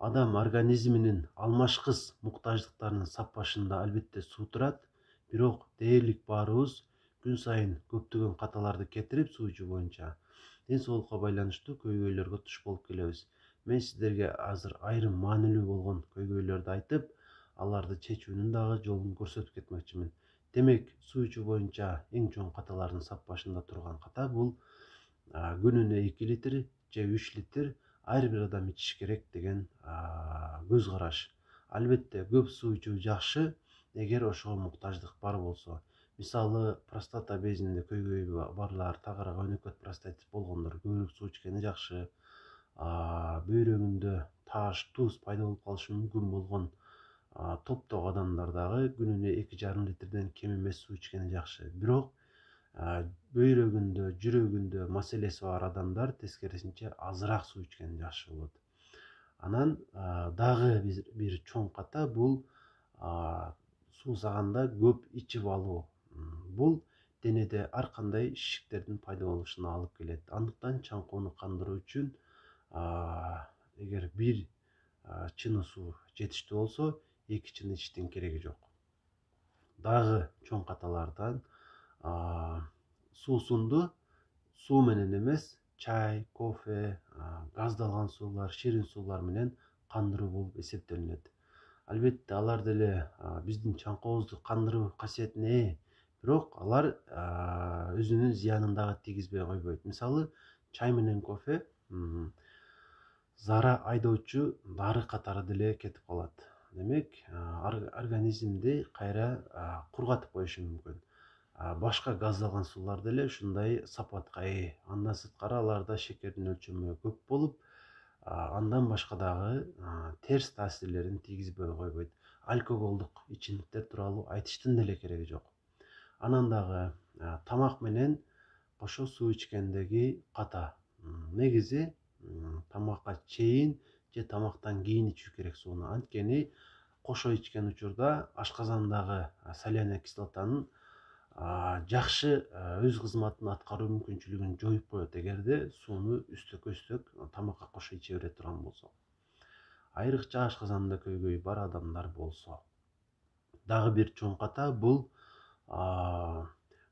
Адам организминин алмашкыс муктаждыктарынын саппашында албетте суу турат, бирок дээрлик баарыбыз күн сайын көптөгөн каталарды кетирип суу ичүү боюнча ден соолукка байланыштуу көйгөйлөргө туш болуп келебиз. Мен сиздерге азыр айрым маанилүү болгон көйгөйлөрдү айтып, аларды чечүүнүн дагы жолун көрсөтүп кетмекчимин. Демек, суу ичүү боюнча эң чоң каталардын саппашында турган ката бул күнүнө 2 литр же 3 литр ар бир адам ичиш керек деген көз караш. Албетте көп суу ичүү жакшы, эгер ошого муктаждык бар болсо. Мисалы, простата безинде көйгөйү барлар, тагырага өнөкөт простатит болгондор көбүрөөк суу ичкени жакшы. Бөйрөгүндө таш, туз пайда болуп калышы мүмкүн болгон топтогу адамдар дагы күнүнө 2,5 литрден кем эмес суу ичкени жакшы. Бирок бөйрөгүндө, жүрөгүндө маселеси бар адамдар тескерисинче азыраак суу ичкени жакшы болот. Анан дагы бир чоң ката бул суусаганда көп ичип алуу. Бул денеде ар кандай шишиктердин пайда болушуна алып келет. Андыктан чаңкоону кандыруу үчүн эгер бир чыны суу жетиштүү болсо, 2 чыны ичиштин кереги жок. Дагы чоң каталардан суусунду суу менен эмес, чай, кофе, газдалган суулар, ширин суулар менен кандыруу болуп эсептелинет. Албетте алар деле биздин чаңкообузду кандыруу касиетине ээ, бирок алар өзүнүн зыянын дагы тийгизбей койбойт. Мисалы, чай менен кофе зара айдоочу дары катары деле кетип калат. Демек, организмди кайра кургатып коюшу мүмкүн. Башка газдалган суулар деле ушундай сапатка ээ. Андан сырткары аларда шекердин өлчөмү көп болуп, андан башка дагы терс таасирлерин тийгизбей койбойт. Алкоголдук ичимдиктер тууралуу айтыштын деле кереги жок. Анан дагы тамак менен кошо суу ичкендеги ката. Негизи тамакка чейин же тамактан кийин ичүү керек сууну. Анткени кошо ичкен учурда ашказандагы соляный кислотанын жакшы өз кызматын аткаруу мүмкүнчүлүгүн жоюп коет, эгерде сууну үстөк тамакка кошо иче бере турган болсо. Айрыкча ашказанда көйгөйү бар адамдар болсо. Дагы бир чоң ката бул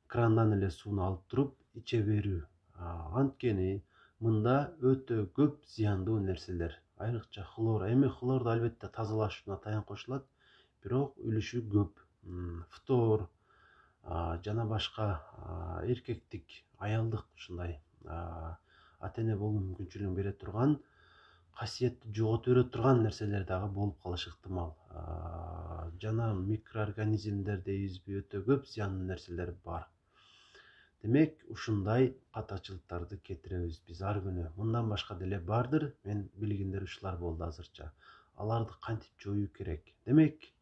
крандан эле сууну алып туруп иче берүү. Анткени мында өтө көп зыяндуу нерселер, айрыкча хлор. Эми хлорду албетте тазалашууна таян кошулат, бирок үлүшү көп. Фтор жана башка эркектик, аялдык ушундай ата эне болуу мүмкүнчүлүгүн бере турган, касиетти жоготуп бере турган нерселер дагы болуп калышы ыктымал. Жана микроорганизмдер дейбизби, өтө көп зыяндуу нерселер бар. Демек, ушундай катачылыктарды кетиребиз биз ар күнү. Мындан башка деле бардыр, мен билгендер ушулар болду азырча. Аларды кантип жоюу керек? Демек,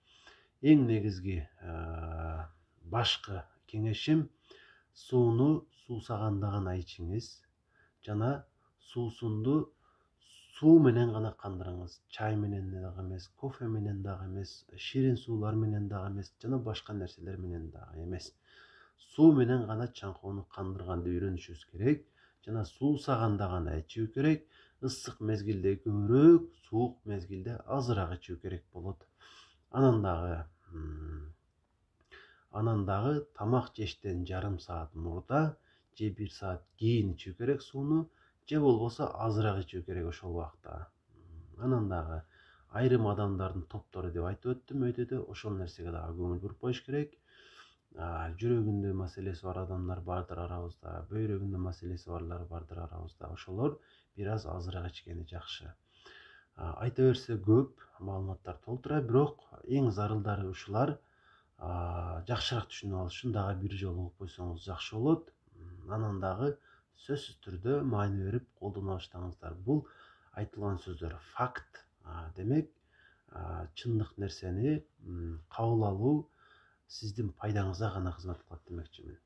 эң негизги башкы кеңешим сууну суусаганда гана ичиңиз жана суусунду суу менен гана кандырыңыз. Чай менен дагы эмес, кофе менен дагы эмес, ширин суулар менен дагы эмес, жана башка нерселер менен дагы эмес. Суу менен гана чаңкоону кандырганды үйрөнүшүбүз керек жана суусаганда гана ичүү керек. Ысык мезгилде көбүрөөк, суук мезгилде азыраак ичүү керек болот. Анан дагы тамак жештен жарым саат мурда же 1 саат кийин ичүү керек сууну, же болбосо азыраак ичүү керек ошол убакта. Анан дагы айрым адамдардын топтору деп айтып өттүм өйдөдө, ошол нерсеге дагы көңүл буруп коюш керек. Жүрөгүндө маселеси бар адамдар бардыр арабызда, бөйрөгүндө маселеси барлар бардыр арабызда. Ошолор бир аз азыраак ичкени жакшы. Айта берсе көп маалыматтар толтура, бирок эң зарылдары ушулар. Жакшыраак түшүнүп алыш үчүн дагы бир жолу угуп койсоңуз жакшы болот. Анан дагы сөзсүз түрдө маани берип колдоно баштаңыздар. Бул айтылган сөздөр факт. Демек, чындык нерсени кабыл алуу сиздин пайдаңызга гана кызмат кылат демекчимин.